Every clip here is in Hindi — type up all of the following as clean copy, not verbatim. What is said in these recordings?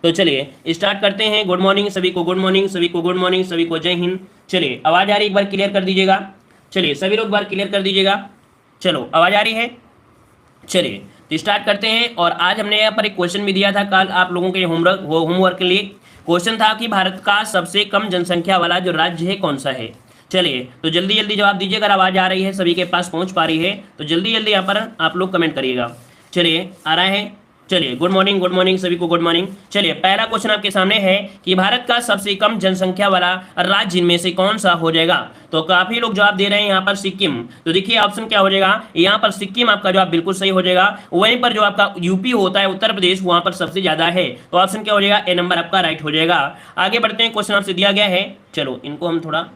तो चलिए स्टार्ट करते हैं। गुड मॉर्निंग सभी को, गुड मॉर्निंग सभी को, गुड मॉर्निंग सभी को, जय हिंद। चलिए आवाज आ रही, एक बार क्लियर कर दीजिएगा। चलिए सभी लोग बार क्लियर कर दीजिएगा। चलो आवाज आ रही है। चलिए तो स्टार्ट करते हैं। और आज हमने यहाँ पर एक क्वेश्चन भी दिया था कल आप लोगों के होमवर्क के लिए। क्वेश्चन था कि भारत का सबसे कम जनसंख्या वाला जो राज्य है कौन सा है। चलिए तो जल्दी जल्दी जवाब दीजिए। अगर आवाज आ रही है, सभी के पास पहुंच पा रही है तो जल्दी जल्दी यहाँ पर आप लोग कमेंट करिएगा। चलिए आ रहा है। चलिए गुड मॉर्निंग सभी को, गुड मॉर्निंग। चलिए पहला क्वेश्चन आपके सामने है कि भारत का सबसे कम जनसंख्या वाला राज्य इनमें से कौन सा हो जाएगा। तो काफी लोग जवाब दे रहे हैं यहाँ पर सिक्किम। तो देखिए ऑप्शन क्या हो जाएगा, यहाँ पर सिक्किम आपका जवाब बिल्कुल सही हो जाएगा। वहीं पर जो आपका यूपी होता है, उत्तर प्रदेश, वहां पर सबसे ज्यादा है। तो ऑप्शन क्या हो जाएगा, ए नंबर आपका राइट हो जाएगा। आगे बढ़ते हैं, क्वेश्चन आपसे दिया गया है। चलो इनको हम थोड़ा,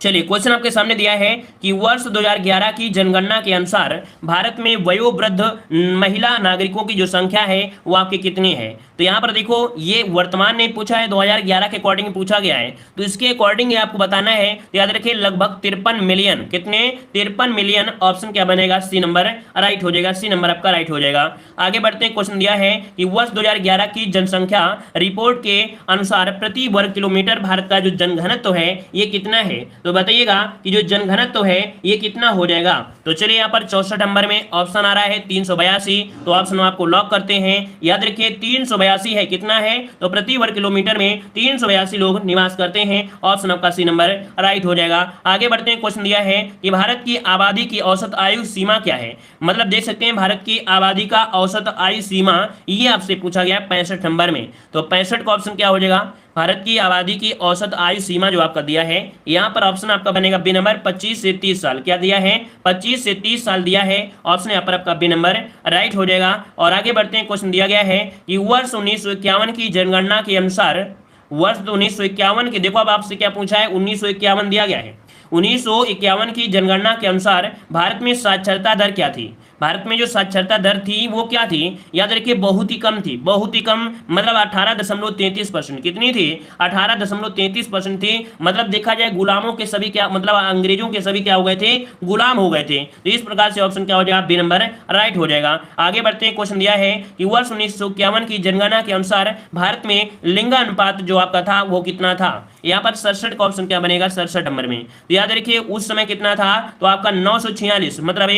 चलिए क्वेश्चन आपके सामने दिया है कि वर्ष 2011 की जनगणना के अनुसार भारत में वयोवृद्ध महिला नागरिकों की जो संख्या है वो आपकी कितनी है। तो यहाँ पर देखो ये वर्तमान में पूछा है, 2011 के अकॉर्डिंग पूछा गया है। तो इसके अकॉर्डिंग आपको बताना है। तो याद रखिए लगभग 53 मिलियन, कितने, 53 मिलियन। ऑप्शन क्या बनेगा, सी नंबर राइट हो जाएगा। सी नंबर आपका राइट हो जाएगा। आगे बढ़ते हैं, क्वेश्चन दिया है कि वर्ष 2011 की जनसंख्या रिपोर्ट के अनुसार प्रति वर्ग किलोमीटर भारत का जो जनघनत्व है ये कितना है। तो बताइएगा कि जो जनघनत्व है ये कितना हो जाएगा। तो चलिए यहाँ पर 64 नंबर में ऑप्शन आ रहा है 382। तो ऑप्शन आपको लॉक करते हैं। याद रखिए 382 है, कितना है, तो प्रति वर्ग किलोमीटर में 382 लोग निवास करते हैं। ऑप्शन आपका सी नंबर राइट हो जाएगा। आगे बढ़ते हैं, क्वेश्चन दिया है कि भारत की आबादी की औसत आयु सीमा क्या है। मतलब देख सकते हैं भारत की आबादी का औसत आयु सीमा ये आपसे पूछा गया 65 नंबर में। तो 65 का ऑप्शन क्या हो जाएगा, भारत की आबादी की औसत आयु सीमा जो आपका दिया है यहाँ पर ऑप्शन आपका बनेगा बी नंबर 25 से 30 साल। क्या दिया है, 25 से 30 साल दिया है। ऑप्शन यहाँ पर आपका बी नंबर राइट हो जाएगा। और आगे बढ़ते हैं, क्वेश्चन दिया गया है कि वर्ष 1951 की जनगणना के अनुसार, वर्ष 1951 के, देखो अब आपसे क्या पूछा है, 1951 दिया गया है। 1951 की जनगणना के अनुसार भारत में साक्षरता दर क्या थी। भारत में जो साक्षरता दर थी वो क्या थी, याद रखिए बहुत ही कम थी। बहुत ही कम मतलब 18.33%। कितनी थी, 18.33% थी। मतलब देखा जाए गुलामों के सभी क्या, मतलब अंग्रेजों के सभी क्या हो गए थे, गुलाम हो गए थे। तो इस प्रकार से ऑप्शन क्या हो जाएगा, बी नंबर राइट हो जाएगा। आगे बढ़ते हैं, क्वेश्चन दिया है कि वर्ष 1951 की जनगणना के अनुसार भारत में लिंगानुपात जो आपका था वो कितना था। यहाँ पर 67 का ऑप्शन क्या बनेगा, 67 नंबर में। तो याद रखिए उस समय कितना था, तो आपका 946, मतलब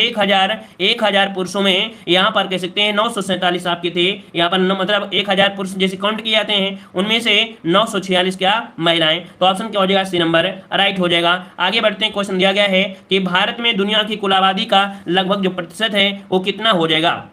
1000 पुरुषों में यहाँ पर कह सकते हैं 947 आपके थे। यहाँ पर मतलब 1000 पुरुष जैसे काउंट किए जाते हैं उनमें से 946 क्या, महिलाएं। तो ऑप्शन क्या हो जाएगा, सी नंबर राइट हो जाएगा। आगे बढ़ते हैं, क्वेश्चन दिया गया है कि भारत में दुनिया की कुल आबादी का लगभग जो प्रतिशत है वो कितना हो जाएगा।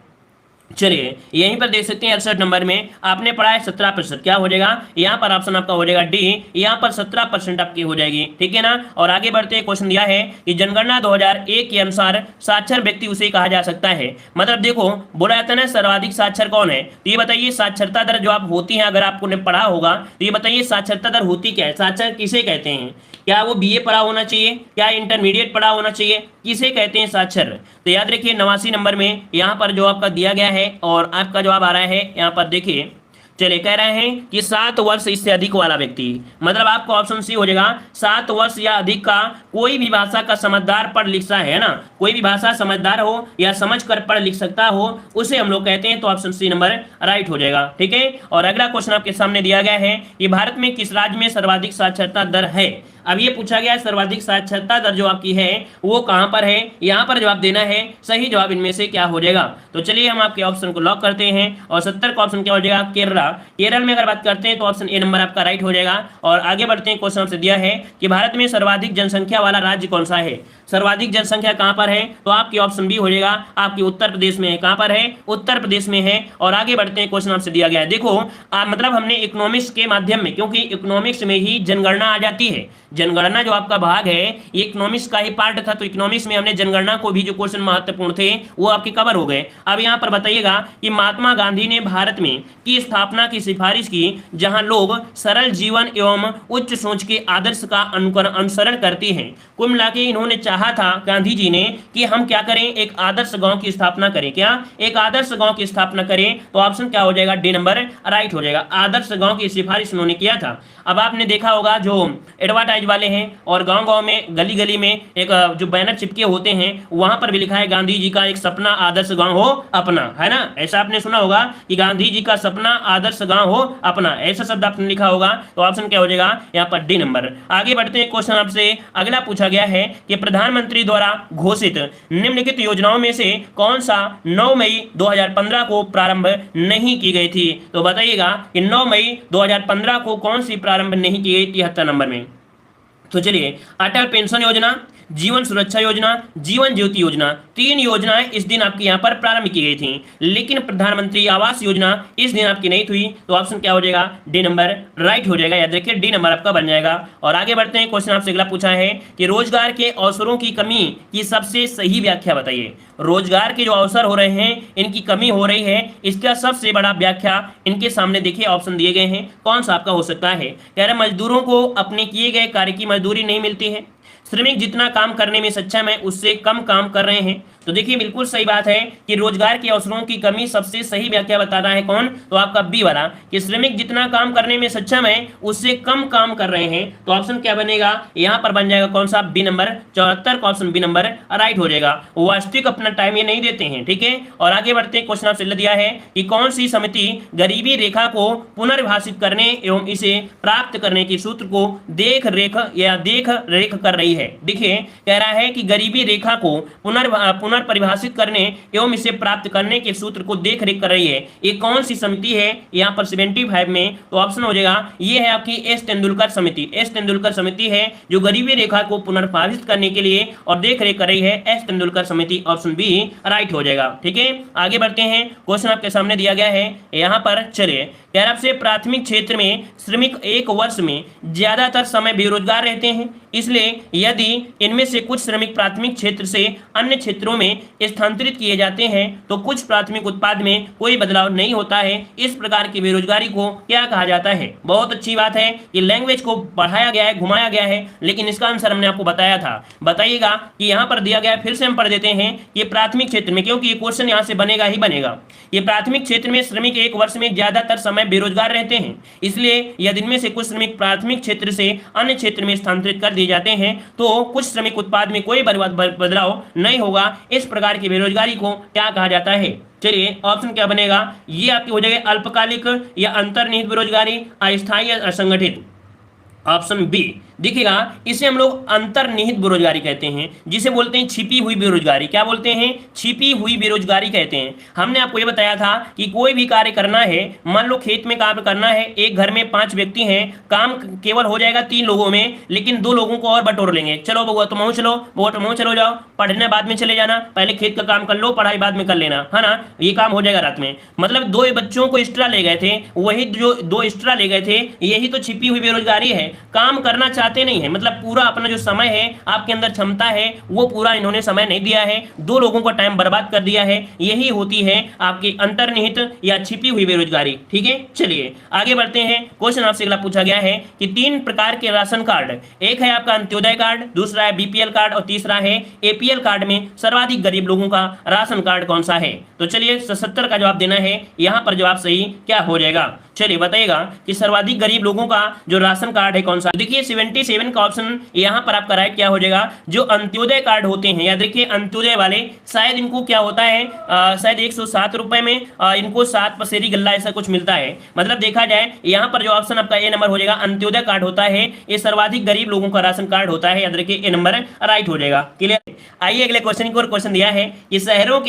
चलिए यहीं पर देख सकते हैं 68 नंबर में आपने पढ़ा है 17%। क्या हो जाएगा, यहाँ पर ऑप्शन आपका हो जाएगा डी, यहाँ पर 17% आपकी हो जाएगी, ठीक है ना। और आगे बढ़ते हैं, क्वेश्चन दिया है कि जनगणना 2001 के अनुसार साक्षर व्यक्ति उसे कहा जा सकता है। मतलब देखो बोला जाता है ना सर्वाधिक साक्षर कौन है। तो ये बताइए साक्षरता दर जो आप होती है, अगर आपको ने पढ़ा होगा तो ये बताइए साक्षरता दर होती क्या है, साक्षर किसे कहते हैं। क्या वो बीए पढ़ा होना चाहिए, क्या इंटरमीडिएट पढ़ा होना चाहिए, किसे कहते हैं साक्षर। तो याद रखिए 89 नंबर में यहाँ पर जो आपका दिया गया है और आपका जवाब आ रहा है यहाँ पर देखिए। चलिए कह रहे हैं कि 7 वर्ष इससे अधिक वाला व्यक्ति, मतलब आपका ऑप्शन सी हो जाएगा 7 वर्ष या अधिक का कोई भी भाषा का समझदार पढ़ लिखता है ना, कोई भी भाषा समझदार हो या समझ कर पढ़ लिख सकता हो उसे हम लोग कहते हैं। तो ऑप्शन सी नंबर राइट हो जाएगा, ठीक है। और अगला क्वेश्चन आपके सामने दिया गया है कि भारत में किस राज्य में सर्वाधिक साक्षरता दर है। अब ये पूछा गया सर्वाधिक साक्षरता दर जो आपकी है वो कहां पर है, यहाँ पर जवाब देना है। सही जवाब इनमें से क्या हो जाएगा। तो चलिए हम आपके ऑप्शन को लॉक करते हैं। और 70 का ऑप्शन क्या हो जाएगा, केरला। केरल में अगर बात करते हैं तो ऑप्शन ए नंबर आपका राइट हो जाएगा। और आगे बढ़ते हैं, क्वेश्चन आपसे दिया है कि भारत में सर्वाधिक जनसंख्या वाला राज्य कौन सा है। सर्वाधिक जनसंख्या कहां पर है, तो आपकी ऑप्शन बी हो जाएगा, आपकी उत्तर प्रदेश में है। कहां पर है, उत्तर प्रदेश में है। और आगे बढ़ते हैं, क्वेश्चन आपसे दिया गया है, देखो मतलब हमने इकोनॉमिक्स के माध्यम में, क्योंकि इकोनॉमिक्स में ही जनगणना आ जाती है। जनगणना जो आपका भाग है ये इकोनॉमिक्स का ही पार्ट था। तो इकोनॉमिक्स में हमने जनगणना को भी जो क्वेश्चन महत्वपूर्ण थे वो आपके कवर हो गए। अब यहाँ पर बताइएगा कि महात्मा गांधी ने भारत में की स्थापना की सिफारिश की जहां लोग सरल जीवन एवं उच्च सोच के आदर्श का अनुसरण करते हैं। कुल मिला के इन्होंने चाहा था गांधी जी ने कि हम क्या करें, एक आदर्श गांव की स्थापना करें। क्या, एक आदर्श गांव की स्थापना करें। तो ऑप्शन क्या हो जाएगा, डी नंबर राइट हो जाएगा। आदर्श गांव की सिफारिश उन्होंने किया था। अब आपने देखा होगा जो एडवर्टाइजमेंट साइज वाले हैं, और गांव गांव में गली गली में एक जो बैनर चिपके होते हैं वहां पर भी लिखा है गांधी जी का एक सपना आदर्श गांव हो अपना, है ना। ऐसा आपने सुना होगा कि गांधी जी का सपना आदर्श गांव हो अपना, ऐसा शब्द आपने लिखा होगा। तो ऑप्शन क्या हो जाएगा यहाँ पर डी नंबर। आगे बढ़ते हैं, क्वेश्चन आपसे अगला पूछा गया है कि प्रधानमंत्री द्वारा घोषित निम्नलिखित योजनाओं में से कौन सा 9 मई 2015 को प्रारंभ नहीं की गई थी। तो बताइएगा कि 9 मई 2015 को कौन सी प्रारंभ नहीं की गई 73 नंबर में। तो चलिए, अटल पेंशन योजना, जीवन सुरक्षा योजना, जीवन ज्योति योजना, 3 योजनाएं इस दिन आपकी यहां पर प्रारंभ की गई थी, लेकिन प्रधानमंत्री आवास योजना इस दिन आपकी नहीं हुई। तो ऑप्शन क्या हो जाएगा, डी नंबर राइट हो जाएगा। याद रखिए डी नंबर आपका बन जाएगा। और आगे बढ़ते हैं, क्वेश्चन आपसे अगला पूछा है कि रोजगार के अवसरों की कमी की सबसे सही व्याख्या बताइए। रोजगार के जो अवसर हो रहे हैं इनकी कमी हो रही है, इसका सबसे बड़ा व्याख्या इनके सामने देखिए ऑप्शन दिए गए हैं, कौन सा आपका हो सकता है। कह रहे मजदूरों को अपने किए गए कार्य की मजदूरी नहीं मिलती है, श्रमिक जितना काम करने में सक्षम है उससे कम काम कर रहे हैं। तो देखिए बिल्कुल सही बात है कि रोजगार के अवसरों की कमी सबसे सही व्याख्या बताता है कौन, तो आपका बी वाला कि श्रमिक जितना काम करने में सक्षम है उससे कम काम कर रहे हैं। तो ऑप्शन क्या बनेगा, यहां पर बन जाएगा कौन सा, बी नंबर 74 का ऑप्शन बी नंबर राइट हो जाएगा। वास्तविक अपना टाइम ये नहीं देते हैं, ठीक है। और आगे बढ़ते हैं, क्वेश्चन आपसे दिया है कि कौन सी समिति गरीबी रेखा को पुनर्विभाषित करने एवं इसे प्राप्त करने के सूत्र को देख रेख कर रही है। देखिए कह रहा है कि गरीबी रेखा को पुनर्परिभाषित करने एवं इसे प्राप्त करने के सूत्र को देख रेख कर रही है। ये कौन सी समिति है यहाँ पर 75 में, तो ऑप्शन हो जाएगा ये है आपकी एस तेंदुलकर समिति। एस तेंदुलकर समिति है जो गरीबी रेखा को पुनर्परिभाषित करने के लिए और देख रेख कर रही है, एस तेंदुलकर समिति, ऑप्शन बी राइट हो जाएगा। ठीक है, आगे बढ़ते हैं, क्वेश्चन आपके सामने दिया गया है यहाँ पर। चलिए, कह रहा आपसे प्राथमिक क्षेत्र में श्रमिक एक वर्ष में ज्यादातर समय बेरोजगार रहते हैं, इसलिए यदि इनमें से कुछ श्रमिक प्राथमिक क्षेत्र से अन्य क्षेत्रों में स्थानांतरित किए जाते हैं तो कुछ प्राथमिक उत्पाद में कोई बदलाव नहीं होता है। इस प्रकार की बेरोजगारी को क्या कहा जाता है। बहुत अच्छी बात है कि लैंग्वेज को बढ़ाया गया है, घुमाया गया है, लेकिन इसका आंसर हमने आपको बताया था। बताइएगा कि यहाँ पर दिया गया, फिर से हम पढ़ देते हैं कि प्राथमिक क्षेत्र में, क्योंकि ये क्वेश्चन यहाँ से बनेगा ही बनेगा। ये प्राथमिक क्षेत्र में श्रमिक एक वर्ष में ज्यादातर समय बेरोजगार रहते हैं, इसलिए यदि इनमें से कुछ श्रमिक प्राथमिक क्षेत्र से अन्य क्षेत्र में स्थानांतरित कर दिए जाते हैं तो कुछ श्रमिक उत्पाद में कोई बदलाव नहीं होगा। इस प्रकार की बेरोजगारी को क्या कहा जाता है। चलिए, ऑप्शन क्या बनेगा, ये आपकी हो जाएगी अल्पकालिक या अंतर्निहित बेरोजगारी, अस्थायी या असंगठित, ऑप्शन बी। देखिएगा, इसे हम लोग अंतर्निहित बेरोजगारी कहते हैं, जिसे बोलते हैं छिपी हुई बेरोजगारी। क्या बोलते हैं, छिपी हुई बेरोजगारी कहते हैं। हमने आपको ये बताया था कि कोई भी कार्य करना है, मान लो खेत में काम करना है, एक घर में 5 व्यक्ति हैं, काम केवल हो जाएगा 3 लोगों में, लेकिन 2 लोगों को और बटोर लेंगे। चलो बउआ तुम चलो, बउआ तुम चलो जाओ, पढ़ने बाद में चले जाना, पहले खेत का काम कर लो, पढ़ाई बाद में कर लेना, है ना, ये काम हो जाएगा रात में। मतलब 2 बच्चों को एक्स्ट्रा ले गए थे, वही जो 2 एक्स्ट्रा ले गए थे, यही तो छिपी हुई बेरोजगारी है। काम करना चाहते नहीं है, मतलब पूरा अपना जो समय है, आपके अंदर क्षमता है, वो पूरा इन्होंने समय नहीं दिया है, 2 लोगों का टाइम बर्बाद कर दिया है। यही होती है आपकी अंतर्निहित या छिपी हुई बेरोजगारी। ठीक है, चलिए आगे बढ़ते हैं। क्वेश्चन आपसे अगला पूछा गया है कि 3 प्रकार के राशन कार्ड, एक है आपका अंत्योदय कार्ड, दूसरा है बीपीएल कार्ड और तीसरा है एपीएल कार्ड में सर्वाधिक गरीब लोगों का राशन कार्ड कौन सा है। तो चलिए 77 का जवाब देना है, यहां पर जवाब सही क्या हो जाएगा। चलिए बताइएगा कि सर्वाधिक गरीब लोगों का जो राशन कार्ड है कौन सा। देखिए 77 का ऑप्शन यहां पर आपका राइट क्या हो जाएगा, जो अंत्योदय कार्ड होते हैं। याद रखिए अंत्योदय वाले शायद इनको क्या होता है, शायद 107 रुपए में इनको 7 पसेरी गल्ला ऐसा कुछ मिलता है। मतलब देखा जाए यहां पर जो ऑप्शन आपका ए नंबर हो जाएगा, अंत्योदय कार्ड होता है, ये सर्वाधिक गरीब लोगों का राशन कार्ड होता है। याद रखिए ए नंबर राइट हो जाएगा। क्लियर। आइए अगले क्वेश्चन को, क्वेश्चन दिया है कि शहरों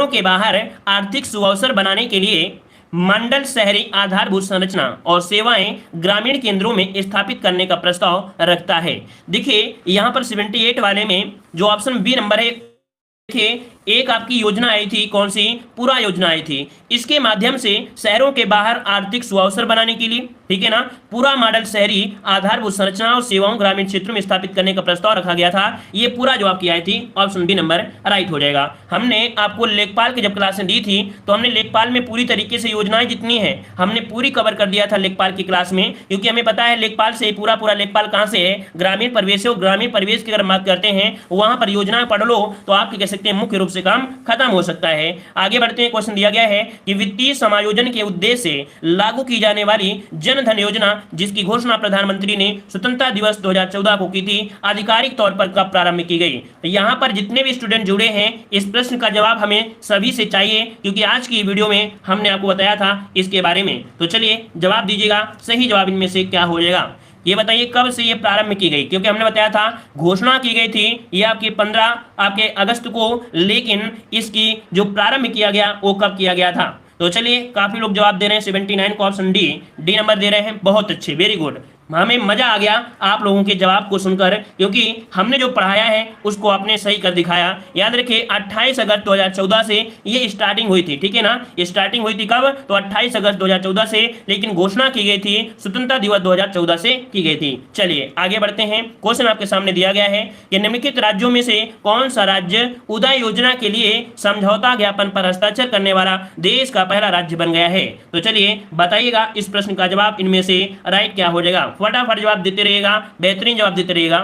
के बाहर आर्थिक सुअवसर बनाने के लिए मंडल शहरी आधारभूत संरचना और सेवाएं ग्रामीण केंद्रों में स्थापित करने का प्रस्ताव रखता है। देखिए यहां पर 78 वाले में जो ऑप्शन बी नंबर है, देखिए एक आपकी योजना आई थी, कौन सी, पूरा योजना आई थी। इसके माध्यम से शहरों के बाहर आर्थिक सुअवसर बनाने के लिए, ठीक है ना, पूरा मॉडल शहरी आधारभूत संरचना और सेवाओं ग्रामीण क्षेत्रों में स्थापित करने का प्रस्ताव रखा गया था। ये पूरा जो आपकी आई थी, ऑप्शन बी नंबर राइट हो जाएगा। हमने आपको लेखपाल की जब क्लासें दी थी तो हमने लेखपाल में पूरी तरीके से योजनाएं जितनी है हमने पूरी कवर कर दिया था लेखपाल की क्लास में, क्योंकि हमें पता है लेखपाल से पूरा लेखपाल कहाँ से है, ग्रामीण परिवेश से। ग्रामीण परिवेश की अगर बात करते हैं वहां पर योजनाएं पढ़ लो तो आप कह सकते हैं मुख्य रूप से कम खत्म हो सकता है। आगे बढ़ते हैं, क्वेश्चन दिया गया है कि वित्तीय समायोजन के उद्देश्य से लागू की जाने वाली जन धन योजना जिसकी घोषणा प्रधानमंत्री ने स्वतंत्रता दिवस 2014 को की थी, आधिकारिक तौर पर कब प्रारंभ की गई। तो यहाँ पर जितने भी स्टूडेंट जुड़े हैं इस प्रश्न का जवाब हमें सभी से चाहिए, क्योंकि आज की वीडियो में हमने आपको बताया था इसके बारे में। तो चलिए जवाब दीजिएगा, सही जवाब इनमें से क्या हो जाएगा। ये बताइए कब से ये प्रारंभ की गई, क्योंकि हमने बताया था घोषणा की गई थी ये आपकी 15 आपके अगस्त को, लेकिन इसकी जो प्रारंभ किया गया वो कब किया गया था। तो चलिए काफी लोग जवाब दे रहे हैं 79 को ऑप्शन डी नंबर दे रहे हैं, बहुत अच्छे, वेरी गुड। हमें मजा आ गया आप लोगों के जवाब को सुनकर, क्योंकि हमने जो पढ़ाया है उसको आपने सही कर दिखाया। याद रखिए 28 अगस्त 2014 से ये स्टार्टिंग हुई थी, ठीक है ना। ये स्टार्टिंग हुई थी कब, तो 28 अगस्त 2014 से, लेकिन घोषणा की गई थी स्वतंत्रता दिवस 2014 से की गई थी। चलिए आगे बढ़ते हैं, क्वेश्चन आपके सामने दिया गया है कि निम्नलिखित राज्यों में से कौन सा राज्य उदय योजना के लिए समझौता ज्ञापन पर हस्ताक्षर करने वाला देश का पहला राज्य बन गया है। तो चलिए बताइएगा इस प्रश्न का जवाब इनमें से राइट क्या हो जाएगा। फटाफट जवाब देते रहिएगा, बेहतरीन जवाब देते रहिएगा।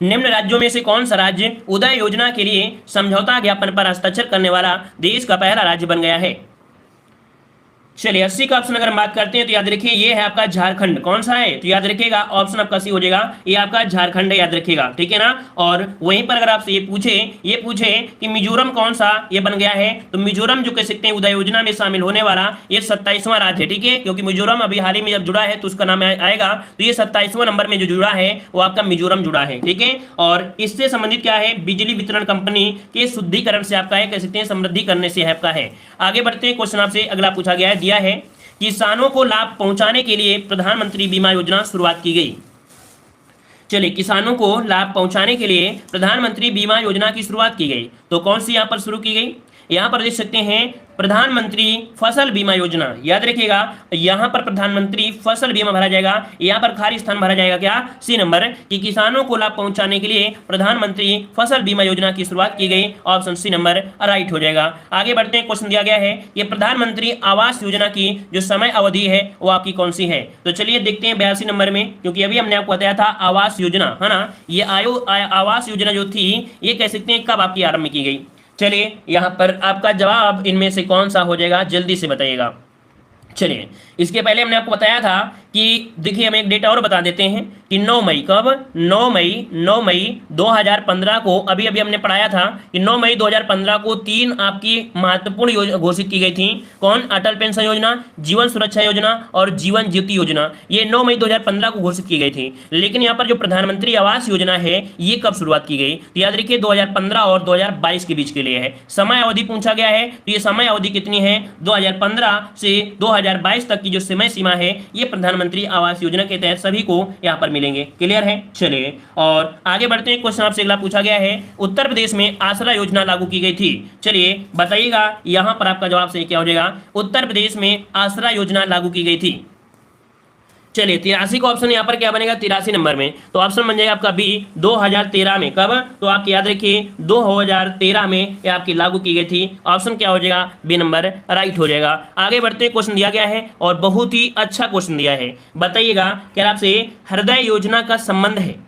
निम्न राज्यों में से कौन सा राज्य उदय योजना के लिए समझौता ज्ञापन पर हस्ताक्षर करने वाला देश का पहला राज्य बन गया है। चलिए 80 का ऑप्शन अगर हम बात करते हैं तो याद रखिए ये है आपका झारखंड। कौन सा है, तो याद रखिएगा ऑप्शन आपका सी हो जाएगा, ये आपका झारखंड है, याद रखिएगा, ठीक है ना। और वहीं पर अगर आपसे ये पूछे कि मिजोरम कौन सा ये बन गया है, तो मिजोरम जो कह सकते हैं उदय योजना में शामिल होने वाला ये 27वां राज्य है, ठीक है, क्योंकि मिजोरम अभी हाल ही में जब जुड़ा है तो उसका नाम आएगा, तो ये 27वां नंबर में जो जुड़ा है वो आपका मिजोरम जुड़ा है, ठीक है। और इससे संबंधित क्या है, बिजली वितरण कंपनी के शुद्धिकरण से आपका है, कह सकते हैं समृद्धि करने से आपका है। आगे बढ़ते हैं, क्वेश्चन आपसे अगला पूछा गया है, दिया है किसानों को लाभ पहुंचाने के लिए प्रधानमंत्री बीमा योजना शुरुआत की गई। चलिए किसानों को लाभ पहुंचाने के लिए प्रधानमंत्री बीमा योजना की शुरुआत की गई, तो कौन सी यहां पर शुरू की गई, यहां पर देख सकते हैं प्रधानमंत्री फसल बीमा योजना। याद रखिएगा यहां पर प्रधानमंत्री फसल बीमा भरा जाएगा, यहां पर खाली स्थान भरा जाएगा क्या, सी नंबर, कि किसानों को लाभ पहुंचाने के लिए प्रधानमंत्री फसल बीमा योजना की शुरुआत की गई, ऑप्शन सी नंबर राइट हो जाएगा। आगे बढ़ते हैं, क्वेश्चन दिया गया है ये प्रधानमंत्री आवास योजना की जो समय अवधि है वो आपकी कौन सी है। तो चलिए देखते हैं 82 नंबर में, क्योंकि अभी हमने आपको बताया था आवास योजना है ना, ये आवास योजना जो थी ये कह सकते हैं कब आपकी आरंभ की गई। चलिए यहां पर आपका जवाब इनमें से कौन सा हो जाएगा, जल्दी से बताइएगा। चलिए इसके पहले हमने आपको बताया था कि देखिए हम एक डेटा और बता देते हैं कि 9 मई कब, 9 मई 2015 को अभी अभी हमने पढ़ाया था कि 9 मई 2015 को 3 आपकी महत्वपूर्ण योजना घोषित की गई थी। कौन, अटल पेंशन योजना, जीवन सुरक्षा योजना और जीवन ज्योति योजना, ये 9 मई 2015 को घोषित की गई थी। लेकिन यहाँ पर जो प्रधानमंत्री आवास योजना है ये कब शुरुआत की गई, तो याद रखिए 2015 और 2022 के बीच के लिए है। समय अवधि पूछा गया है, तो ये समय अवधि कितनी है, 2015 से 2022 तक की जो समय सीमा है ये प्रधानमंत्री आवास योजना के तहत सभी को यहाँ पर मिलेंगे। क्लियर है। चलिए और आगे बढ़ते हैं, क्वेश्चन आपसे अगला पूछा गया है उत्तर प्रदेश में आसरा योजना लागू की गई थी। चलिए बताइएगा यहाँ पर आपका जवाब सही क्या हो जाएगा, उत्तर प्रदेश में आसरा योजना लागू की गई थी। चलिए 83 का ऑप्शन यहाँ पर क्या बनेगा, 83 नंबर में, तो ऑप्शन बन जाएगा आपका बी 2013 में। कब, तो आप याद रखिए 2013 में ये आपकी लागू की गई थी। ऑप्शन क्या हो जाएगा, बी नंबर राइट हो जाएगा। आगे बढ़ते क्वेश्चन दिया गया है और बहुत ही अच्छा क्वेश्चन दिया है, बताइएगा क्या आपसे हृदय योजना का संबंध है।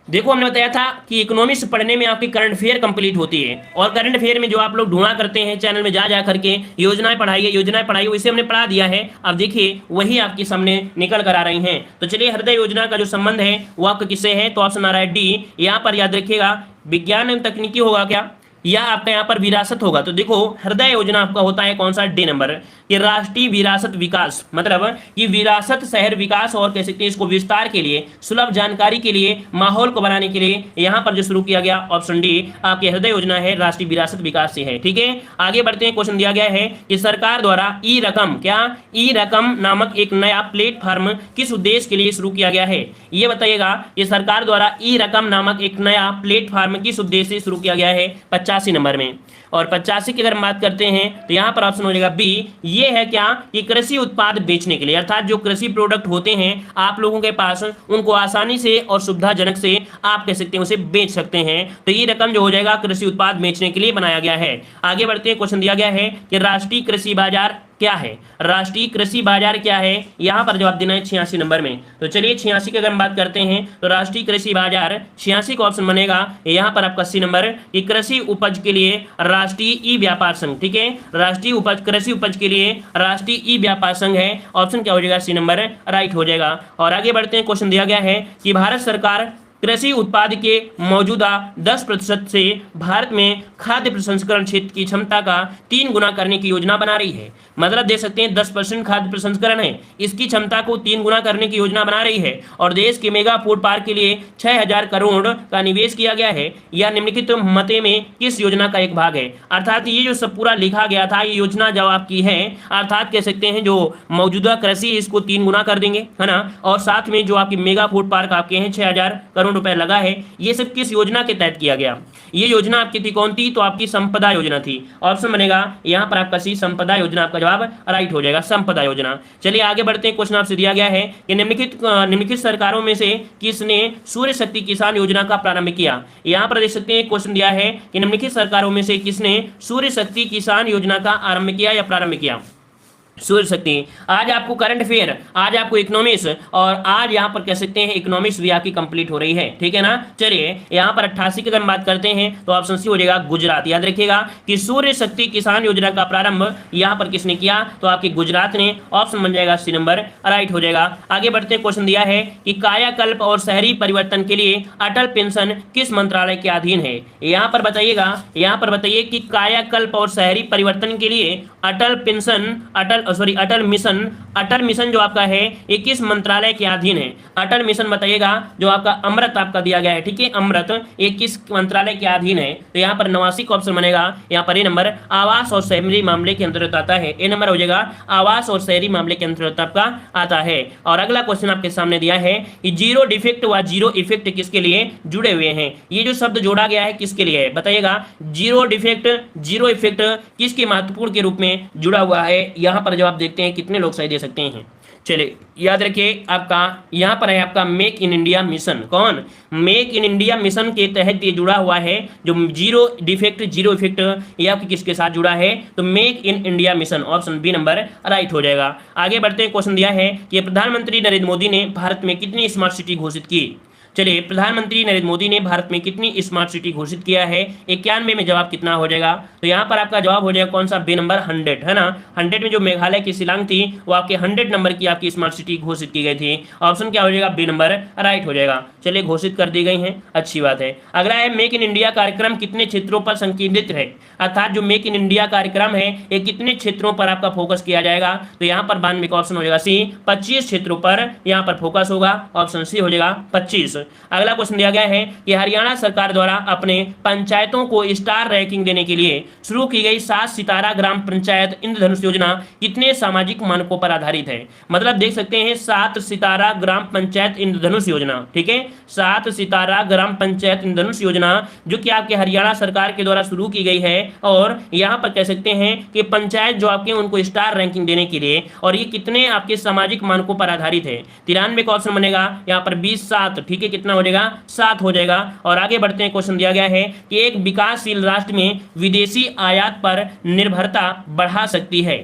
देखो हमने बताया था कि इकोनॉमिक्स पढ़ने में आपकी करंट अफेयर कंप्लीट होती है, और करंट अफेयर में जो आप लोग ढूंढा करते हैं चैनल में जा करके योजनाएं पढ़ाइए वैसे हमने पढ़ा दिया है। अब देखिए वही आपके सामने निकल कर आ रही हैं। तो चलिए हृदय योजना का जो संबंध है वो आपका किससे है, तो ऑप्शन आ रहा है डी। यहाँ पर याद रखिएगा विज्ञान एवं तकनीकी होगा क्या, या आपका यहाँ पर विरासत होगा। तो देखो हृदय योजना आपका होता है कौन सा, डी नंबर, कि राष्ट्रीय विरासत विकास, मतलब कि विरासत शहर विकास और कह सकते हैं इसको विस्तार के लिए, सुलभ जानकारी के लिए, माहौल को बनाने के लिए यहाँ पर जो शुरू किया गया, ऑप्शन डी आपके हृदय योजना है, राष्ट्रीय विरासत विकास से है। ठीक है, आगे बढ़ते हैं, क्वेश्चन दिया गया है कि सरकार द्वारा ई रकम, क्या ई रकम नामक एक नया प्लेटफॉर्म किस उद्देश्य के लिए शुरू किया गया है, ये बताइएगा। ये सरकार द्वारा ई रकम नामक एक नया प्लेटफॉर्म किस उद्देश्य से शुरू किया गया है, 85 नंबर में। और 85 की अगर बात करते हैं तो यहाँ पर ऑप्शन हो जाएगा बी। ये है क्या, कि कृषि उत्पाद बेचने के लिए, अर्थात जो कृषि प्रोडक्ट होते हैं आप लोगों के पास, उनको आसानी से और सुविधाजनक से आप कह सकते हैं उसे बेच सकते हैं। तो ये रकम जो हो जाएगा कृषि उत्पाद बेचने के लिए बनाया गया है। आगे बढ़ते हैं, क्वेश्चन दिया गया है कि राष्ट्रीय कृषि बाजार क्या है? राष्ट्रीय कृषि बाजार क्या है? यहाँ पर जवाब देना है 86 नंबर में। तो चलिए 86 की अगर हम बात करते हैं तो राष्ट्रीय कृषि बाजार 86 का ऑप्शन बनेगा यहाँ पर आपका सी नंबर, कि कृषि उपज के लिए राष्ट्रीय ई व्यापार संघ। ठीक है, राष्ट्रीय उपज, कृषि उपज के लिए राष्ट्रीय ई व्यापार संघ है। ऑप्शन क्या हो जाएगा? सी नंबर राइट हो जाएगा। और आगे बढ़ते हैं, क्वेश्चन दिया गया है कि भारत सरकार कृषि उत्पाद के मौजूदा 10% से भारत में खाद्य प्रसंस्करण क्षेत्र की क्षमता का 3 गुना करने की योजना बना रही है। मतलब देख सकते हैं 10% खाद्य प्रसंस्करण है, इसकी क्षमता को 3 गुना करने की योजना बना रही है। और देश के मेगा फूड पार्क के लिए 6000 करोड़ का निवेश किया गया है। यह निम्नलिखित मते में किस योजना का एक भाग है? अर्थात ये जो सब पूरा लिखा गया था, ये योजना जब आपकी है, अर्थात कह सकते हैं जो मौजूदा कृषि इसको 3 गुना कर देंगे, है ना। और साथ में जो आपकी मेगा फूड पार्क आपके हैं 6000 करोड़ रुपए लगा है, ये सब किस योजना के तहत किया गया? ये योजना आपकी थी कौन थी? तो आपकी संपदा योजना थी। ऑप्शन बनेगा यहाँ पर आपका सी, संपदा योजना। आपका जवाब राइट हो जाएगा, संपदा योजना। चलिए आगे बढ़ते हैं, क्वेश्चन आपसे दिया गया है कि निम्नलिखित सरकारों में से किसने सूर्य शक्ति किसान योजना का प्रारंभ किया? यहाँ पर देख सकते हैं क्वेश्चन दिया है कि निम्नलिखित सरकारों में से किसने सूर्य शक्ति किसान योजना का आरंभ किया या प्रारंभ किया? सूर्य शक्ति। आज आपको करंट अफेयर, आज आपको इकोनॉमिक्स, और आज यहाँ पर कह सकते हैं इकोनॉमिक्स भी आपकी कंप्लीट हो रही है। ठीक है ना। चलिए यहाँ पर 88 की अगर हम बात करते हैं तो ऑप्शन सी हो जाएगा गुजरात। याद रखिएगा कि सूर्य शक्ति किसान योजना का प्रारंभ यहाँ पर किसने किया? तो आपके गुजरात ने। ऑप्शन बन जाएगा सी नंबर राइट हो जाएगा। आगे बढ़ते हैं, क्वेश्चन दिया है कि कायाकल्प और शहरी परिवर्तन के लिए अटल पेंशन किस मंत्रालय के अधीन है? यहाँ पर बताइएगा, यहाँ पर बताइए कि कायाकल्प और शहरी परिवर्तन के लिए अटल पेंशन, अटल मिशन जो आपका है ये किस मंत्रालय के अधीन है? अटल मिशन बताइएगा, जो आपका अमृत आपका दिया गया है। ठीक है, अमृत ये किस मंत्रालय के अधीन है? तो यहाँ पर 89 का ऑप्शन बनेगा। यहाँ पर ए नंबर आवास और शहरी मामले के अंतर्गत आता है। ए नंबर हो जाएगा आवास और शहरी मामले के अंतर्गत आपका आता है। और अगला क्वेश्चन आपके सामने दिया है कि जीरो डिफेक्ट व जीरो इफेक्ट किसके लिए जुड़े हुए हैं? ये जो शब्द जोड़ा गया है किसके लिए है? बताइएगा। जीरो डिफेक्ट, जीरो इफेक्ट किसके महत्वपूर्ण के रूप में जुड़ा हुआ है? यहाँ पर जवाब देखते हैं कितने लोग सही दे सकते हैं। चलिए याद रखिए, आपका यहाँ पर है आपका मेक इन इंडिया मिशन। कौन? मेक इन इंडिया मिशन के तहत ये जुड़ा हुआ है। जो जीरो डिफेक्ट जीरो इफेक्ट ये आपके किसके साथ जुड़ा है? तो make in India mission. Option B number right हो जाएगा। आगे बढ़ते हैं, क्वेश्चन दिया है कि प्रधानमंत्री नरेंद्र मोदी ने भारत में कितनी स्मार्ट सिटी घोषित की? चलिए प्रधानमंत्री नरेंद्र मोदी ने भारत में कितनी स्मार्ट सिटी घोषित किया है? 91 में जवाब कितना हो जाएगा? तो यहाँ पर आपका जवाब हो जाएगा कौन सा? बी नंबर 100, है ना। 100 में जो मेघालय की शिलांग थी वो आपके 100 नंबर की आपकी स्मार्ट सिटी घोषित की गई थी। ऑप्शन क्या हो जाएगा? बी नंबर राइट हो जाएगा। चलिए घोषित कर दी गई है, अच्छी बात है। अगला है मेक इन इंडिया कार्यक्रम कितने क्षेत्रों पर संकेंद्रित है? अर्थात जो मेक इन इंडिया कार्यक्रम है ये कितने क्षेत्रों पर आपका फोकस किया जाएगा? तो यहाँ पर 92 का ऑप्शन हो जाएगा सी, 25 क्षेत्रों पर यहाँ पर फोकस होगा। ऑप्शन सी हो जाएगा 25। अगला क्वेश्चन दिया गया है कि हरियाणा सरकार द्वारा अपने पंचायतों को स्टार रैंकिंग देने के लिए शुरू की गई 7 सितारा ग्राम पंचायत इंद्रधनुष योजना कितने सामाजिक मानकों पर आधारित है? मतलब देख सकते हैं 7 सितारा ग्राम पंचायत इंद्रधनुष योजना। ठीक है, 7 सितारा ग्राम पंचायत इंद्रधनुष योजना जो कि आपके हरियाणा सरकार के द्वारा शुरू की गई है। और यहाँ पर कह सकते हैं कि पंचायत जो आपके उनको स्टार रैंकिंग देने के लिए, और ये कितने आपके सामाजिक मानकों पर आधारित है? 93 का ऑप्शन बनेगा यहाँ पर 20 7। ठीक है, कितना हो जाएगा? 7 हो जाएगा। और आगे बढ़ते हैं, क्वेश्चन दिया गया है कि एक विकासशील राष्ट्र में विदेशी आयात पर निर्भरता बढ़ा सकती है।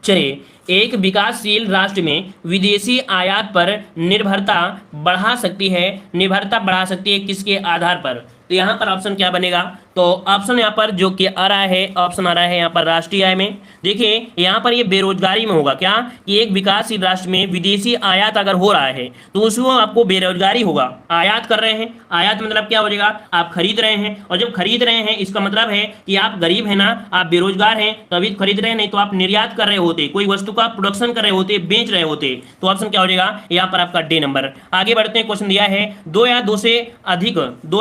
चलिए, एक विकासशील राष्ट्र में विदेशी आयात पर निर्भरता बढ़ा सकती है। निर्भरता बढ़ा सकती है किसके आधार पर? तो यहाँ पर ऑप्शन क्या बनेगा? तो ऑप्शन यहाँ पर जो कि आ रहा है, ऑप्शन आ रहा है यहाँ पर राष्ट्रीय आय में। देखिए यहाँ पर ये बेरोजगारी में होगा क्या कि एक विकासशील राष्ट्र में विदेशी आयात अगर हो रहा है तो उसमें आपको बेरोजगारी होगा। आयात कर रहे हैं, आयात मतलब क्या हो जाएगा? आप खरीद रहे हैं, और जब खरीद रहे हैं इसका मतलब है कि आप गरीब है ना, आप बेरोजगार हैं तभी खरीद रहे हैं, नहीं तो आप निर्यात कर रहे होते, कोई वस्तु का प्रोडक्शन कर रहे होते, बेच रहे होते। तो ऑप्शन क्या हो जाएगा? यहाँ पर आपका डी नंबर। आगे बढ़ते हैं, क्वेश्चन दिया है दो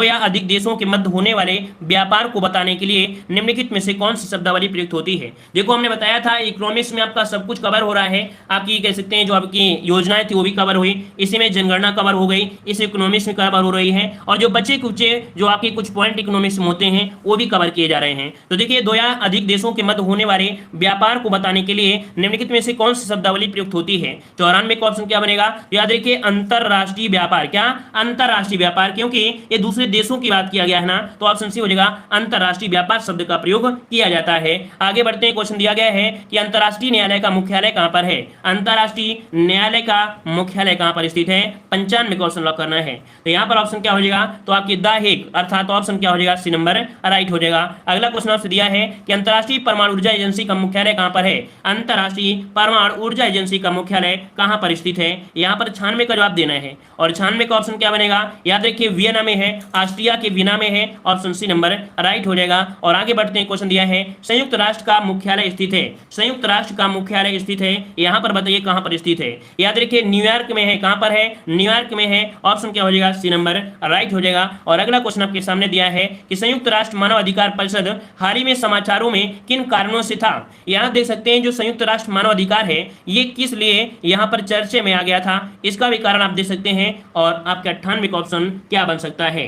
या अधिक देशों के मध्य होने वाले व्यापार को बताने के लिए निम्नलिखित में से कौन सी शब्दावली प्रयुक्त होती है? देखो हमने बताया था इकोनॉमिक्स में आपका सब कुछ कवर हो रहा है। आपकी कह सकते हैं जो आपकी योजनाएं थी वो भी कवर हुई, इसी में जनगणना कवर हो गई, इस इकोनॉमिक्स में कवर हो रही है, और जो बचे कुचे जो आपके कुछ पॉइंट इकोनॉमिक्स में होते हैं वो भी कवर किए जा रहे हैं। तो देखिए दो या अधिक देशों के मध्य होने वाले व्यापार को बताने के लिए निम्नलिखित में से कौन सी शब्दावली प्रयुक्त होती है? 94 का ऑप्शन क्या बनेगा? याद रखिए अंतरराष्ट्रीय व्यापार। क्या? अंतरराष्ट्रीय व्यापार, क्योंकि ये दूसरे देशों की बात किया गया है ना, तो ऑप्शन सी हो जाएगा अंतर्राष्ट्रीय व्यापार शब्द का प्रयोग किया जाता है। आगे बढ़ते हैं, क्वेश्चन दिया गया है कि अंतर्राष्ट्रीय न्यायालय का मुख्यालय कहां पर है। अंतर्राष्ट्रीय न्यायालय का मुख्यालय कहां पर स्थित है। 95 का ऑप्शन लॉक करना है। तो यहां पर ऑप्शन क्या हो जाएगा, तो आपकी द हेग अर्थात ऑप्शन क्या हो जाएगा, सी नंबर राइट हो जाएगा। अगला क्वेश्चन आपसे दिया है कि अंतर्राष्ट्रीय परमाणु ऊर्जा एजेंसी का मुख्यालय कहां पर है। अंतर्राष्ट्रीय परमाणु ऊर्जा एजेंसी का मुख्यालय कहां पर स्थित है। यहां पर 96 का जवाब देना है और 96 का ऑप्शन क्या बनेगा, याद रखिए वियना में है, ऑस्ट्रिया के वियना में है, ऑप्शन सी नंबर राइट हो जाएगा। और आगे बढ़ते हैं, क्वेश्चन दिया है संयुक्त राष्ट्र का मुख्यालय स्थित है। संयुक्त राष्ट्र का मुख्यालय स्थित है, यहां पर बताइए कहां पर स्थित है। याद रखिए न्यूयॉर्क में है। कहां पर है, न्यूयॉर्क में है, ऑप्शन क्या हो जाएगा, सी नंबर राइट हो जाएगा। और अगला क्वेश्चन आपके सामने दिया है कि संयुक्त राष्ट्र मानव अधिकार परिषद हाल ही में समाचारों में किन कारणों से था। यहां देख सकते हैं जो संयुक्त राष्ट्र मानव अधिकार है ये किस लिए यहां पर चर्चे में आ गया था, इसका भी कारण आप देख सकते हैं। और आपके 98 का ऑप्शन क्या बन सकता है।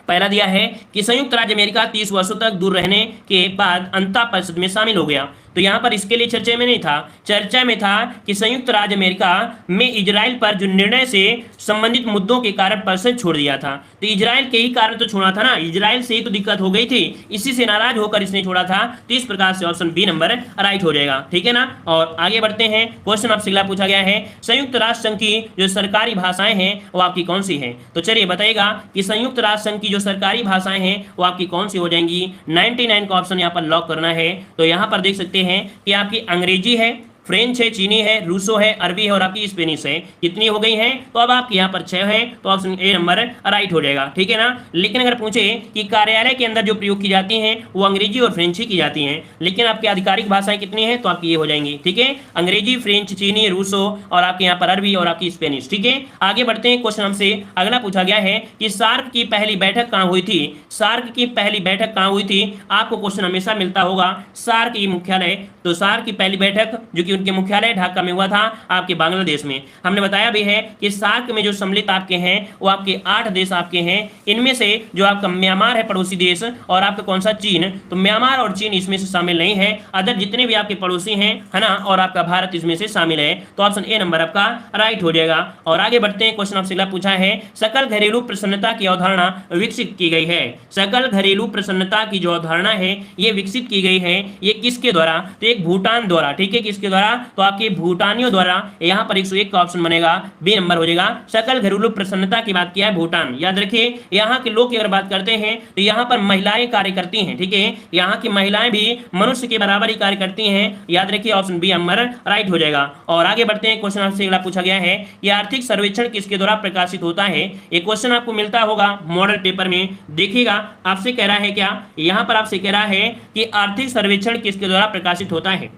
पहला दिया है कि संयुक्त राज्य अमेरिका 30 वर्षों तक दूर रहने के बाद अंतः परिषद में शामिल हो गया। तो यहां पर इसके लिए चर्चा में नहीं था, चर्चा में था कि संयुक्त राज्य अमेरिका में इजराइल पर जो निर्णय से संबंधित मुद्दों के कारण परिषद छोड़ दिया था। तो इजराइल के ही कारण तो छोड़ा था ना, इजराइल से ही तो दिक्कत हो गई थी, इसी से नाराज होकर इसने छोड़ा था। तो इस प्रकार से ऑप्शन बी नंबर राइट हो जाएगा, ठीक है ना। और आगे बढ़ते हैं, क्वेश्चन आपसे अगला पूछा गया है संयुक्त राष्ट्र संघ की जो सरकारी भाषाएं हैं वो आपकी कौन सी है। तो चलिए बताइएगा कि संयुक्त राष्ट्र संघ की जो सरकारी भाषाएं हैं वो आपकी कौन सी हो जाएंगी। 99 का ऑप्शन यहाँ पर लॉक करना है। तो यहाँ पर देख सकते हैं कि आपकी अंग्रेजी है, फ्रेंच है, चीनी है, रूसो है, अरबी है और आपकी स्पेनिश है। कितनी हो गई हैं, तो अब आपके यहाँ पर 6 है, तो ऑप्शन ए नंबर राइट हो जाएगा, ठीक है ना। लेकिन अगर पूछे कि कार्यालय के अंदर जो प्रयोग की जाती हैं वो अंग्रेजी और फ्रेंच ही की जाती हैं, लेकिन आपकी आधिकारिक भाषाएं कितनी हैं, तो आपकी ये हो जाएंगी, ठीक है, अंग्रेजी, फ्रेंच, चीनी, रूसो और आपके यहाँ पर अरबी और आपकी स्पेनिश, ठीक है। आगे बढ़ते हैं, क्वेश्चन हमसे अगला पूछा गया है कि सार्क की पहली बैठक कहाँ हुई थी। सार्क की पहली बैठक कहाँ हुई थी, आपको क्वेश्चन हमेशा मिलता होगा सार्क की मुख्यालय। तो सार्क की पहली बैठक जो कि उनके मुख्यालय ढाका में हुआ था आपके बांग्लादेश में। हमने बताया भी है कि सार्क में जो सम्मिलित आपके हैं वो आपके 8 देश आपके हैं। इनमें से जो आपका म्यांमार है पड़ोसी देश और आपका कौन सा, चीन। तो म्यांमार और चीन इसमें से शामिल नहीं है, अदर जितने भी आपके पड़ोसी हैं, है ना, और आपका भारत इसमें से शामिल है। तो ऑप्शन ए नंबर आपका राइट हो जाएगा। और आगे बढ़ते हैं, क्वेश्चन आपसे अगला पूछा है सकल घरेलू प्रसन्नता की अवधारणा विकसित की गई है। सकल घरेलू प्रसन्नता की जो अवधारणा है ये विकसित की गई है, ये किसके द्वारा, तो एक भूटान द्वारा, ठीक है, किसके द्वारा, तो आपके भूटानियों द्वारा। यहाँ पर 101 का ऑप्शन बनेगा, बी नंबर हो जाएगा। सकल घरेलू प्रसन्नता की बात किया है भूटान। याद रखिए यहाँ के लोग की अगर बात करते हैं तो यहाँ पर महिलाएं कार्य करती हैं, ठीक है, यहाँ की महिलाएं भी मनुष्य के बराबर ही कार्य करती हैं। याद रखिए ऑप्शन बी नंबर राइट हो जाएगा। और आगे बढ़ते हैं, क्वेश्चन आपसे अगला पूछा गया है कि आर्थिक सर्वेक्षण किसके द्वारा प्रकाशित होता है। ये क्वेश्चन आपको मिलता होगा मॉडल पेपर में, देखिएगा आपसे कह रहा है क्या, यहाँ पर आपसे कह रहा है कि आर्थिक सर्वेक्षण किसके द्वारा प्रकाशित होता है।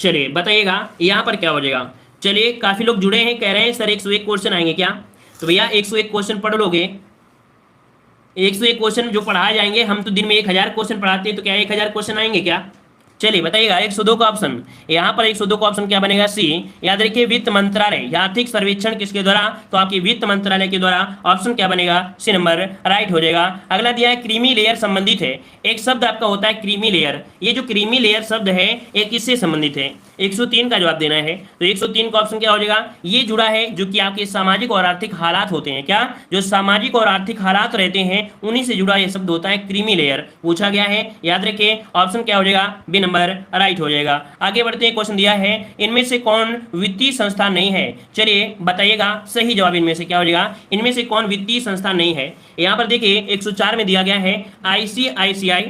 चलिए बताइएगा यहाँ पर क्या हो जाएगा। चलिए काफी लोग जुड़े हैं, कह रहे हैं सर 101 क्वेश्चन आएंगे क्या। तो भैया 101 क्वेश्चन पढ़ लोगे, 101 क्वेश्चन जो पढ़ाए जाएंगे, हम तो दिन में 1000 क्वेश्चन पढ़ाते हैं, तो क्या 1000 क्वेश्चन आएंगे क्या। चलिए बताइएगा 102 का ऑप्शन, यहाँ पर 102 का ऑप्शन क्या बनेगा, सी। याद रखिए वित्त मंत्रालय, आर्थिक सर्वेक्षण किसके द्वारा, तो आपकी वित्त मंत्रालय के द्वारा, ऑप्शन क्या बनेगा, सी नंबर राइट हो जाएगा। अगला दिया है क्रीमी लेयर संबंधित है। एक शब्द आपका होता है क्रीमी लेयर, ये जो क्रीमी लेयर शब्द है ये किससे संबंधित है, 103 का जवाब देना है। तो 103 का ऑप्शन क्या हो जाएगा, ये जुड़ा है जो कि आपके सामाजिक और आर्थिक हालात होते हैं, क्या, जो सामाजिक और आर्थिक हालात रहते हैं उन्हीं से जुड़ा ये शब्द होता है क्रीमी लेयर, पूछा गया है। याद रखिए ऑप्शन क्या हो जाएगा, बी नंबर राइट हो जाएगा। आगे बढ़ते हैं, क्वेश्चन दिया है इनमें से कौन वित्तीय संस्थान नहीं है। चलिए बताइएगा सही जवाब इनमें से क्या हो जाएगा, इनमें से कौन वित्तीय संस्थान नहीं है। यहाँ पर देखिए 104 में दिया गया है ICICI,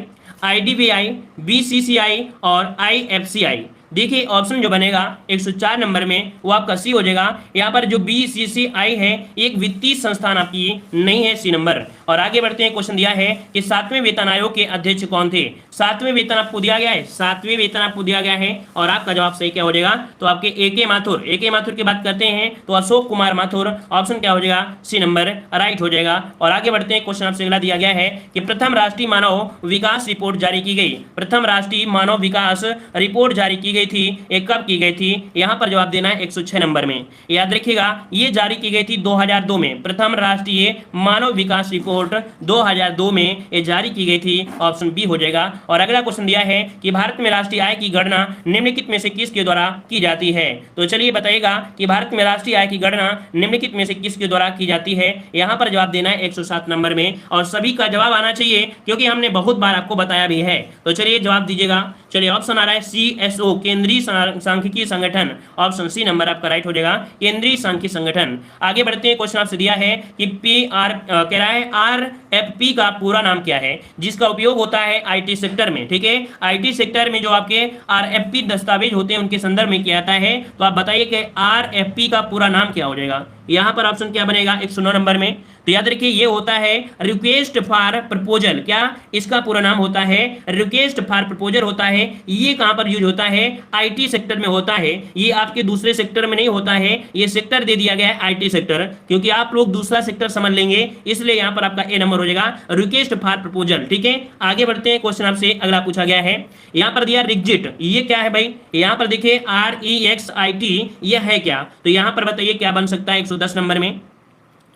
IDBI, BCCI और IFCI। देखिए ऑप्शन जो बनेगा 104 नंबर में वो आपका सी हो जाएगा। यहाँ पर जो BCCI है एक वित्तीय संस्थान आपकी नहीं है, सी नंबर। और आगे बढ़ते हैं, क्वेश्चन दिया है कि 7वें वेतन आयोग के अध्यक्ष कौन थे। 7वें वेतन आपको दिया गया है, 7वें वेतन आपको दिया गया है और आपका जवाब सही क्या हो जाएगा, तो आपके AK माथुर। AK माथुर की बात करते हैं तो अशोक कुमार माथुर, ऑप्शन क्या हो जाएगा, सी नंबर राइट हो जाएगा। और आगे बढ़ते हैं, क्वेश्चन आपसे अगला दिया गया है कि प्रथम राष्ट्रीय मानव विकास रिपोर्ट जारी की गई। प्रथम राष्ट्रीय मानव विकास रिपोर्ट जारी की गई थी, ये कब की गई थी, यहाँ पर जवाब देना है 106 नंबर में। याद रखिएगा ये जारी की गई थी 2002 में, प्रथम राष्ट्रीय मानव विकास रिपोर्ट रिपोर्ट 2002 में ये जारी की गई थी, ऑप्शन बी हो जाएगा। और अगला क्वेश्चन दिया है कि भारत में राष्ट्रीय आय की गणना निम्नलिखित में से किसके द्वारा की जाती है। तो चलिए बताइएगा कि भारत में राष्ट्रीय आय की गणना निम्नलिखित में से किसके द्वारा की जाती है। यहाँ पर जवाब देना है 107 नंबर में, और सभी का जवाब आना चाहिए क्योंकि हमने बहुत बार आपको बताया भी है। तो चलिए जवाब दीजिएगा। चलिए ऑप्शन आ रहा है CSO, केंद्रीय सांख्यिकी संगठन। ऑप्शन सी नंबर आपका राइट हो जाएगा, केंद्रीय सांख्यिकी संगठन। आगे बढ़ते हैं, क्वेश्चन आपसे दिया है कि कह रहा है RFP का पूरा नाम क्या है, जिसका उपयोग होता है IT सेक्टर में। ठीक है, IT सेक्टर में जो आपके RFP दस्तावेज होते हैं उनके संदर्भ में किया जाता है। तो आप बताइए कि RFP का पूरा नाम क्या हो जाएगा। यहाँ पर ऑप्शन क्या बनेगा 109 नंबर में। तो याद रखिए ये होता है रिक्वेस्ट फॉर प्रपोजल। क्या इसका पूरा नाम होता है? रिक्वेस्ट फॉर प्रपोजल होता है। ये कहां पर यूज होता है? IT सेक्टर में होता है। ये आपके दूसरे सेक्टर में नहीं होता है, ये सेक्टर दे दिया गया है IT सेक्टर, क्योंकि आप लोग दूसरा सेक्टर समझ लेंगे, इसलिए यहां पर आपका ए नंबर हो जाएगा, रिक्वेस्ट फॉर प्रपोजल। ठीक है, आगे बढ़ते हैं, क्वेश्चन आपसे अगला पूछा गया है। यहां पर दिया रिक्जिट, ये क्या है भाई? यहां पर देखिए REXIT, ये है क्या? तो यहां पर बताइए क्या बन सकता है 110 नंबर में।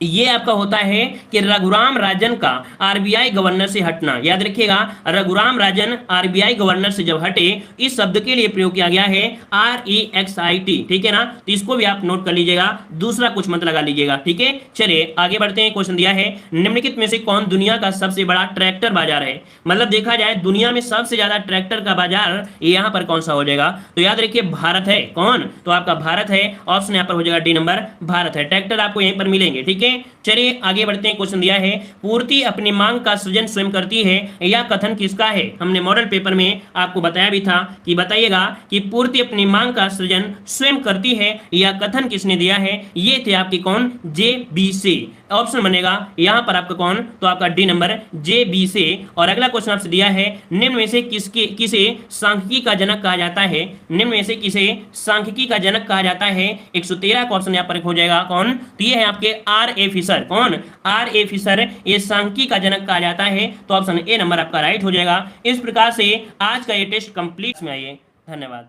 ये आपका होता है कि रघुराम राजन का RBI गवर्नर से हटना। याद रखिएगा, रघुराम राजन RBI गवर्नर से जब हटे, इस शब्द के लिए प्रयोग किया गया है REXIT। ठीक है ना, तो इसको भी आप नोट कर लीजिएगा, दूसरा कुछ मत लगा लीजिएगा। ठीक है, चलिए आगे बढ़ते हैं। क्वेश्चन दिया है निम्नलिखित में से कौन दुनिया का सबसे बड़ा ट्रैक्टर बाजार है। मतलब देखा जाए दुनिया में सबसे ज्यादा ट्रैक्टर का बाजार यहाँ पर कौन सा हो जाएगा। तो याद रखिए भारत है। कौन? तो आपका भारत है, ऑप्शन यहाँ पर हो जाएगा डी नंबर, भारत है। ट्रैक्टर आपको यहीं पर मिलेंगे। ठीक है, चलिए आगे बढ़ते हैं। क्वेश्चन दिया है पूर्ति अपनी मांग का सृजन स्वयं करती है, यह कथन किसका है। हमने मॉडल पेपर में आपको बताया भी था कि बताइएगा कि पूर्ति अपनी मांग का सृजन स्वयं करती है, यह कथन किसने दिया है। ये थे आपके कौन? JB से। ऑप्शन बनेगा यहां पर आपका कौन? तो आपका डी नंबर, JB से। और अगला क्वेश्चन आपसे दिया है निम्न में से किसे सांख्यिकी का जनक कहा जाता है। निम्न में से किसे सांख्यिकी का जनक कहा जाता है। 113 का ऑप्शन यहाँ पर हो जाएगा कौन? तो ये है आपके RA फिशर। कौन? RA फिशर, ये सांख्यिकी का जनक कहा जाता है। तो ऑप्शन ए नंबर आपका राइट हो जाएगा। इस प्रकार से आज का ये टेस्ट कंप्लीट में आइए। धन्यवाद।